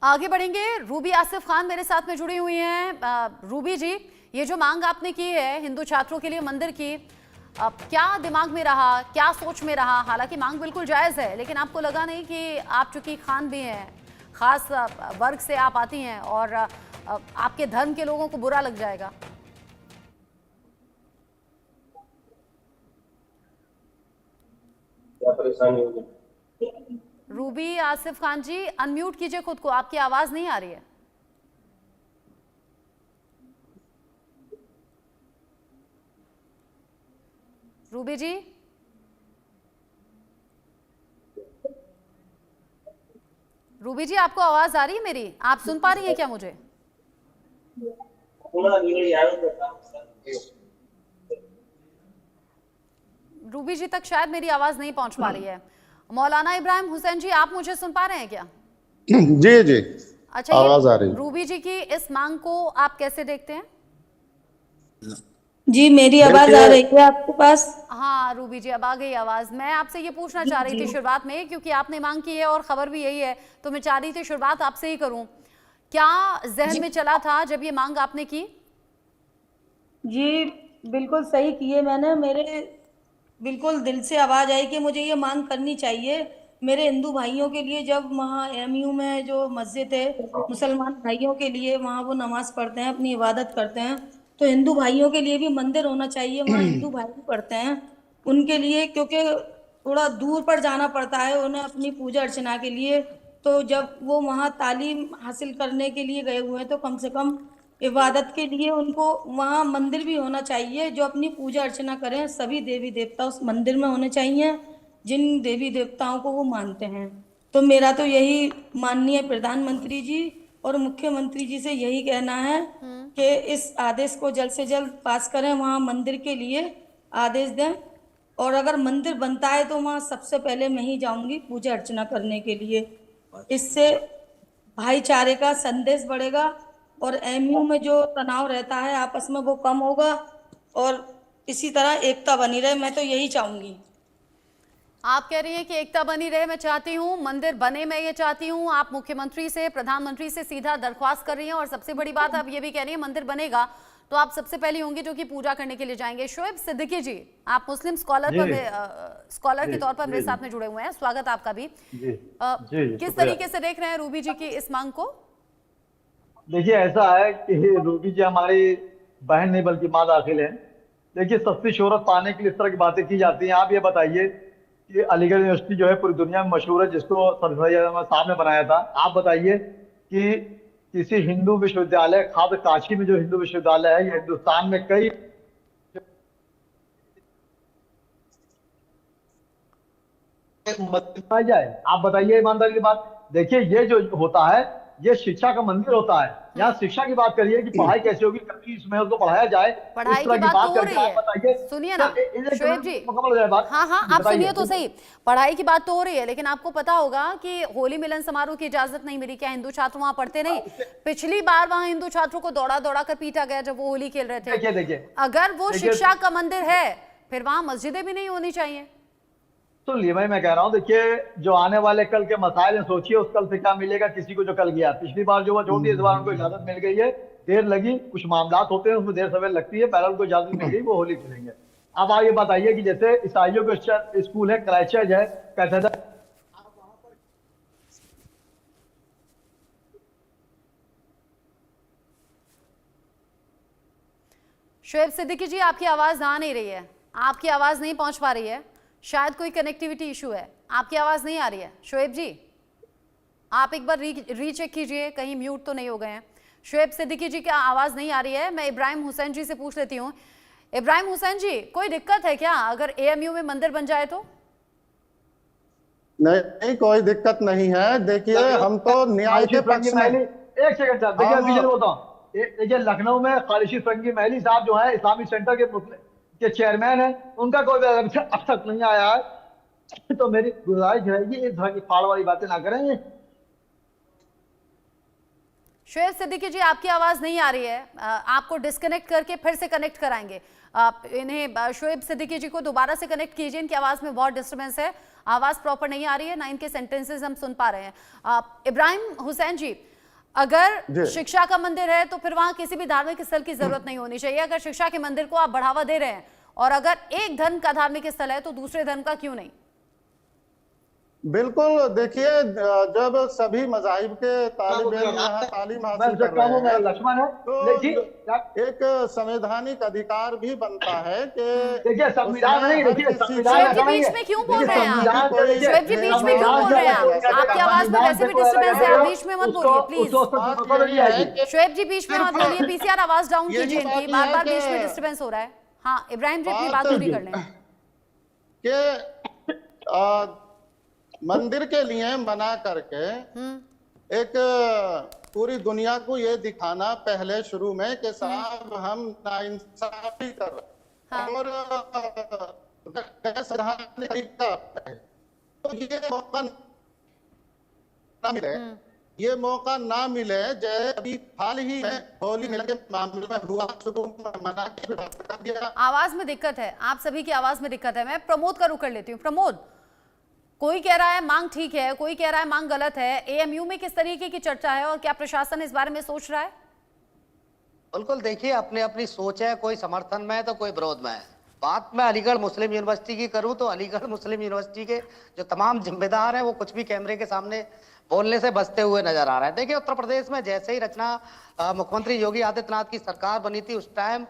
आगे बढ़ेंगे। रूबी आसिफ खान मेरे साथ में जुड़ी हुई हैं। रूबी जी, ये जो मांग आपने की है हिंदू छात्रों के लिए मंदिर की, क्या दिमाग में रहा, क्या सोच में रहा? हालांकि मांग बिल्कुल जायज़ है, लेकिन आपको लगा नहीं कि आप चूंकि खान भी हैं, खास वर्ग से आप आती हैं और आपके धर्म के लोगों को बुरा लग जाएगा? क्या परेशानी होगी? रूबी आसिफ खान जी, अनम्यूट कीजिए खुद को, आपकी आवाज नहीं आ रही है। रूबी जी, रूबी जी, आपको आवाज आ रही है मेरी? आप सुन पा रही हैं क्या मुझे? रूबी जी तक शायद मेरी आवाज नहीं पहुंच पा रही है। मौलाना इब्राहिम हुसैन जी, आप मुझे सुन पा रहे हैं क्या? जी जी, अच्छा, आवाज आ रही ये रूबी जी की इस मांग को आप कैसे देखते हैं? जी, मेरी आवाज आ रही है आपके पास? हाँ रूबी जी, अब आ गई आवाज। मैं आपसे ये पूछना चाह रही थी शुरुआत में, क्योंकि आपने मांग की है और खबर भी यही है, तो मैं चाह रही थी शुरुआत आपसे ही करूं। क्या जहन में चला था जब ये मांग आपने की? जी, बिल्कुल सही किए मैंने। मेरे बिल्कुल दिल से आवाज आई कि मुझे ये मांग करनी चाहिए मेरे हिंदू भाइयों के लिए। जब वहाँ एमयू में जो मस्जिद है, मुसलमान भाइयों के लिए वहाँ वो नमाज पढ़ते हैं, अपनी इबादत करते हैं, तो हिंदू भाइयों के लिए भी मंदिर होना चाहिए। वहाँ हिंदू भाई भी पढ़ते हैं उनके लिए, क्योंकि थोड़ा दूर पर जाना पड़ता है उन्हें अपनी पूजा अर्चना के लिए। तो जब वो वहाँ तालीम हासिल करने के लिए गए हुए हैं, तो कम से कम इबादत के लिए उनको वहाँ मंदिर भी होना चाहिए। जो अपनी पूजा अर्चना करें, सभी देवी देवता उस मंदिर में होने चाहिए जिन देवी देवताओं को वो मानते हैं। तो मेरा तो यही माननीय प्रधानमंत्री जी और मुख्यमंत्री जी से यही कहना है कि इस आदेश को जल्द से जल्द पास करें, वहाँ मंदिर के लिए आदेश दें। और अगर मंदिर बनता है तो वहाँ सबसे पहले मैं ही जाऊंगी पूजा अर्चना करने के लिए। इससे भाईचारे का संदेश बढ़ेगा और एमयू में जो तनाव रहता है आपस में वो कम होगा और इसी तरह एकता बनी रहे। मैं तो यही चाहूंगी। आप कह रही हैं कि एकता बनी रहे, मैं चाहती हूँ मंदिर बने, मैं ये चाहती हूँ। आप मुख्यमंत्री से, प्रधानमंत्री से सीधा दरख्वास्त कर रही हैं, और सबसे बड़ी बात आप ये भी कह रही हैं मंदिर बनेगा तो आप सबसे पहले होंगे जो कि पूजा करने के लिए जाएंगे। शोएब सिद्दीकी जी, आप मुस्लिम स्कॉलर के तौर पर मेरे साथ में जुड़े हुए हैं, स्वागत आपका भी। किस तरीके से देख रहे हैं रूबी जी की इस मांग को? देखिए, ऐसा है कि रूबी जी हमारी बहन नहीं बल्कि माँ दाखिल है। देखिए, सस्ती शोहरत पाने के लिए इस तरह की बातें की जाती हैं। आप ये बताइए कि अलीगढ़ यूनिवर्सिटी जो है पूरी दुनिया में मशहूर है, जिसको सर सैयद अहमद साहब ने बनाया था। आप बताइए कि किसी हिंदू विश्वविद्यालय, खास काशी में जो हिंदू विश्वविद्यालय है, ये हिंदुस्तान में कई बताई जाए। आप बताइए ईमानदारी की बात। देखिए, ये जो होता है ये शिक्षा का मंदिर होता है। यहाँ शिक्षा की बात करिए कि पढ़ाई कैसे होगी, कभी इसमें उसको पढ़ाया जाए, इस तरह की बात करके आप बताइए। सुनिए ना शोएब जी, हाँ आप सुनिए तो सही। पढ़ाई की बात तो हो रही है, लेकिन आपको पता होगा कि होली मिलन समारोह की इजाजत नहीं मिली। क्या हिंदू छात्र वहां पढ़ते नहीं? पिछली बार वहां हिंदू छात्रों को दौड़ा दौड़ा कर पीटा गया जब वो होली खेल रहे थे। देखिए, अगर वो शिक्षा का मंदिर है, फिर वहां मस्जिदें भी नहीं होनी चाहिए। सुन लिए मैं कह रहा हूँ। देखिए, जो आने वाले कल के मसाइल हैं, सोचिए उस कल से क्या मिलेगा किसी को जो कल गया। पिछली बार जो वो छोड़ दी, इस बार उनको इजाजत मिल गई है। देर लगी, कुछ मामलात होते हैं उसमें देर सवेर लगती है, पहले उनको इजाजत मिल गई, वो होली खेलेंगे। अब आप ये बताइए कि जैसे ईसाइयों के स्कूल है, क्राइस्टचर्च है, कैथेड्रल। शोएब सिद्दीकी जी, आपकी आवाज आ नहीं रही है, आपकी आवाज नहीं पहुंच पा रही है। शायद कोई कनेक्टिविटी इशू है, आपकी आवाज नहीं आ रही है। शोएब जी, आप एक बार रीचेक कीजिए, कहीं म्यूट तो नहीं हो गए हैं। शोएब सिद्दीकी जी की आवाज नहीं आ रही है। मैं इब्राहिम हुसैन जी से पूछ लेती हूँ। इब्राहिम हुसैन जी, कोई दिक्कत है क्या अगर एएमयू में मंदिर बन जाए तो? नहीं, कोई दिक्कत नहीं है। देखिए, हम तो न्याय के पक्ष में। एक सेकंड सर, देखिए अभी बोलता हूँ। देखिए, लखनऊ में खालिशी फरंगी महली साहब जो है इस्लामिक सेंटर के चेयरमैन है, उनका कोई अब तक नहीं आया है। तो मेरी गुजारिश रहेगी इस तरह की फाड़ वाली बातें ना करें। शोएब सिद्दीकी जी, आपकी आवाज नहीं आ रही है, आपको डिस्कनेक्ट करके फिर से कनेक्ट कराएंगे। आप इन्हें शोएब सिद्दीकी जी को दोबारा से कनेक्ट कीजिए, इनकी आवाज में बहुत डिस्टर्बेंस है, आवाज प्रॉपर नहीं आ रही है, ना इनके सेंटेंसेस हम सुन पा रहे हैं। इब्राहिम हुसैन जी, अगर जी। शिक्षा का मंदिर है तो फिर वहां किसी भी धार्मिक स्थल की जरूरत नहीं होनी चाहिए। अगर शिक्षा के मंदिर को आप बढ़ावा दे रहे हैं और अगर एक धर्म का धार्मिक स्थल है तो दूसरे धर्म का क्यों नहीं? बिल्कुल, देखिए जब सभी मजाहिब के तालिब इल्म यहाँ तालीम मैं हासिल उनसे कर कम हूँ, रहे मेरा हैं लक्ष्मण है। तो देखिए एक संवैधानिक अधिकार भी बनता है कि देखिए संविधान उसमें नहीं, हर देखिए किसी संविधान शोएब में जी ऐसा नहीं बीच है। में क्यों बोल देखिए रहे हैं आप? संविधान से देखिए, शोएब जी बीच में क्यों बोल रहे हैं आप? आपकी आवाज में वैसे भी डिस्टर्बेंस है, आप बीच में मत बोलिए प्लीज। बात यही है कि शोएब जी बीच में मत बोलिए, पीसीआर आवाज डाउन यही कीजिए बात इनकी, यह बार है बार कि- बीच में डिस्टर्बेंस हो रहा है। हाँ इब्राहिम जी अपनी बात बात पूरी कर लें। कि मंदिर के लिए मना करके एक पूरी दुनिया को ये दिखाना पहले शुरू में कि साहब हम नाइंसाफी कर रहे हैं और संवैधानिक तरीका है। तो ये मौका ना मिले, ये मौका ना मिले। जैसे अभी हाल ही में होली मिलन के मामले में हुआ, शुरू में मना कर दिया। आवाज में दिक्कत है, आप सभी की आवाज में दिक्कत है। मैं प्रमोद का रुख कर लेती हूँ। प्रमोद, कोई कह रहा है मांग ठीक है, कोई कह रहा है मांग गलत है। एएमयू में किस तरीके की चर्चा है और क्या प्रशासन इस बारे में सोच रहा है? बिल्कुल, देखिए अपनी अपनी सोच है, कोई समर्थन में है तो कोई विरोध में है। बात मैं अलीगढ़ मुस्लिम यूनिवर्सिटी की करूं तो अलीगढ़ मुस्लिम यूनिवर्सिटी के जो तमाम जिम्मेदार हैं वो कुछ भी कैमरे के सामने बोलने से बचते हुए नजर आ रहे हैं। देखिए उत्तर प्रदेश में जैसे ही मुख्यमंत्री योगी आदित्यनाथ की सरकार बनी थी उस टाइम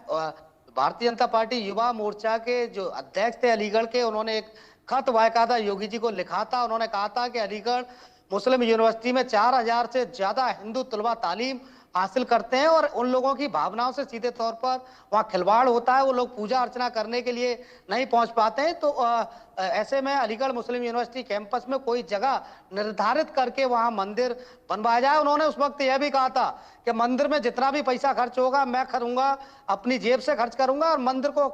भारतीय जनता पार्टी युवा मोर्चा के जो अध्यक्ष थे अलीगढ़ के, उन्होंने एक खत बाकायदा योगी जी को लिखा था। उन्होंने कहा था कि अलीगढ़ मुस्लिम यूनिवर्सिटी में 4000 से ज्यादा हिंदू तलबा तालीम हासिल करते हैं और उन लोगों की भावनाओं से सीधे तौर पर वहाँ खिलवाड़ होता है। वो लोग पूजा अर्चना करने के लिए नहीं पहुंच पाते हैं। तो ऐसे में अलीगढ़ मुस्लिम यूनिवर्सिटी कैंपस में कोई जगह निर्धारित करके वहाँ मंदिर बनवाया जाए। उन्होंने उस वक्त यह भी कहा था कि मंदिर में जितना भी पैसा खर्च होगा मैं करूंगा, अपनी जेब से खर्च करूंगा और मंदिर को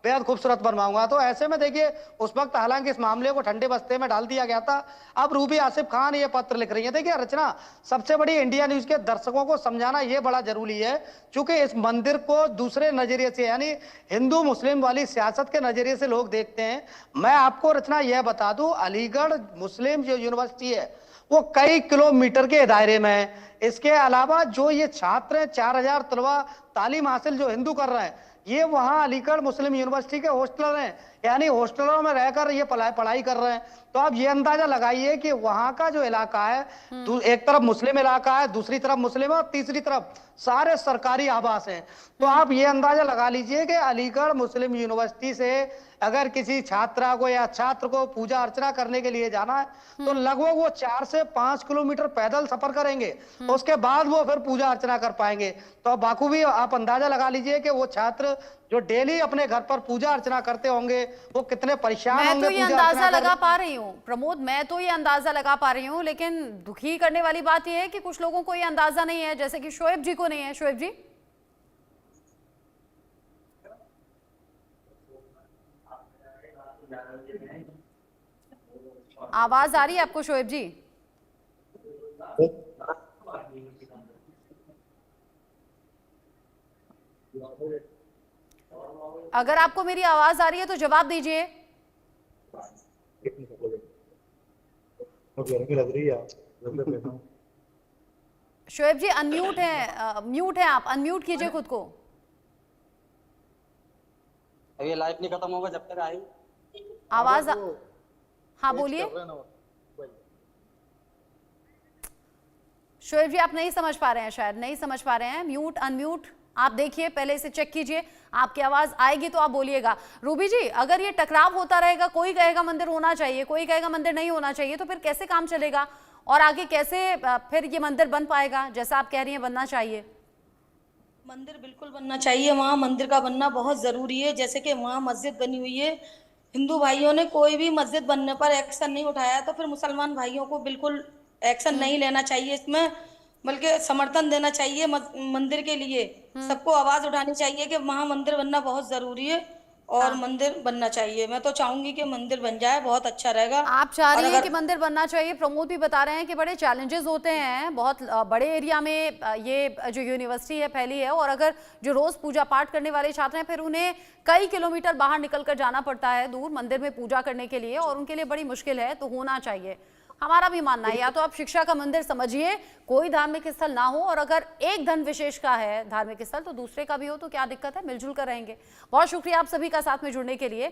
बेहद खूबसूरत बनवाऊंगा। तो ऐसे में देखिए उस वक्त हालांकि इस मामले को ठंडे बस्ते में डाल दिया गया था। अब रूबी आसिफ खान ये पत्र लिख रही है। देखिए रचना, सबसे बड़ी इंडिया न्यूज के दर्शकों को समझाना ये बड़ा जरूरी है, क्योंकि इस मंदिर को दूसरे नजरिए से यानी हिंदू मुस्लिम वाली सियासत के नजरिए से लोग देखते हैं। मैं आपको रचना यह बता दूं, अलीगढ़ मुस्लिम जो यूनिवर्सिटी है वो कई किलोमीटर के दायरे में है। इसके अलावा जो ये छात्र हैं 4000 तलबा तालीम हासिल जो हिंदू कर रहे हैं, ये वहां अलीगढ़ मुस्लिम यूनिवर्सिटी के हॉस्टलर हैं, यानी हॉस्टलों में रहकर ये पढ़ाई कर रहे हैं। तो आप ये अंदाजा लगाइए कि वहां का जो इलाका है, एक तरफ मुस्लिम इलाका है, दूसरी तरफ मुस्लिम है और तीसरी तरफ सारे सरकारी आवास हैं। तो आप ये अंदाजा लगा लीजिए कि अलीगढ़ मुस्लिम यूनिवर्सिटी से अगर किसी छात्रा को या छात्र को पूजा अर्चना करने के लिए जाना है तो लगभग वो 4 से 5 किलोमीटर पैदल सफर करेंगे, उसके बाद वो फिर पूजा अर्चना कर पाएंगे। तो बाखूबी आप अंदाजा लगा लीजिए कि वो छात्र जो डेली अपने घर पर पूजा अर्चना करते होंगे वो कितने परेशान होंगे। मैं तो ये अंदाजा लगा पा रही हूँ प्रमोद, मैं तो ये अंदाजा लगा पा रही हूँ, लेकिन दुखी करने वाली बात यह है कि कुछ लोगों को ये अंदाजा नहीं है, जैसे कि शोएब जी को नहीं है। शोएब जी, आवाज आ रही है आपको? शोएब जी, अगर आपको मेरी आवाज आ रही है तो जवाब दीजिए। शोएब जी अनम्यूट है, म्यूट है आप, अनम्यूट कीजिए खुद को। ये लाइफ नहीं खत्म होगा जब तक आई आवाज हाँ बोलिए। शोएब जी आप नहीं समझ पा रहे हैं, शायद नहीं समझ पा रहे हैं। म्यूट अनम्यूट आप देखिए, पहले इसे चेक कीजिए, आपकी आवाज आएगी तो आप बोलिएगा। रूबी जी, अगर ये टकराव होता रहेगा, कोई कहेगा मंदिर होना चाहिए, कोई कहेगा मंदिर नहीं होना चाहिए, तो फिर कैसे काम चलेगा और आगे कैसे फिर ये मंदिर बन पाएगा जैसा आप कह रही हैं बनना चाहिए? मंदिर बिल्कुल बनना चाहिए, वहाँ मंदिर का बनना बहुत ज़रूरी है। जैसे कि वहाँ मस्जिद बनी हुई है, हिंदू भाइयों ने कोई भी मस्जिद बनने पर एक्शन नहीं उठाया, तो फिर मुसलमान भाइयों को बिल्कुल एक्शन नहीं लेना चाहिए इसमें, बल्कि समर्थन देना चाहिए मंदिर के लिए। सबको आवाज़ उठानी चाहिए कि वहाँ मंदिर बनना बहुत ज़रूरी है और मंदिर बनना चाहिए। मैं तो चाहूंगी कि मंदिर बन जाए, बहुत अच्छा रहेगा। आप चाह रही हैं कि मंदिर बनना चाहिए। प्रमोद भी बता रहे हैं कि बड़े चैलेंजेस होते हैं, बहुत बड़े एरिया में ये जो यूनिवर्सिटी है फैली है, और अगर जो रोज पूजा पाठ करने वाले छात्र हैं फिर उन्हें कई किलोमीटर बाहर निकल कर जाना पड़ता है दूर मंदिर में पूजा करने के लिए, और उनके लिए बड़ी मुश्किल है। तो होना चाहिए, हमारा भी मानना है, या तो आप शिक्षा का मंदिर समझिए, कोई धार्मिक स्थल ना हो, और अगर एक धन विशेष का है धार्मिक स्थल तो दूसरे का भी हो, तो क्या दिक्कत है, मिलजुल कर रहेंगे। बहुत शुक्रिया आप सभी का साथ में जुड़ने के लिए।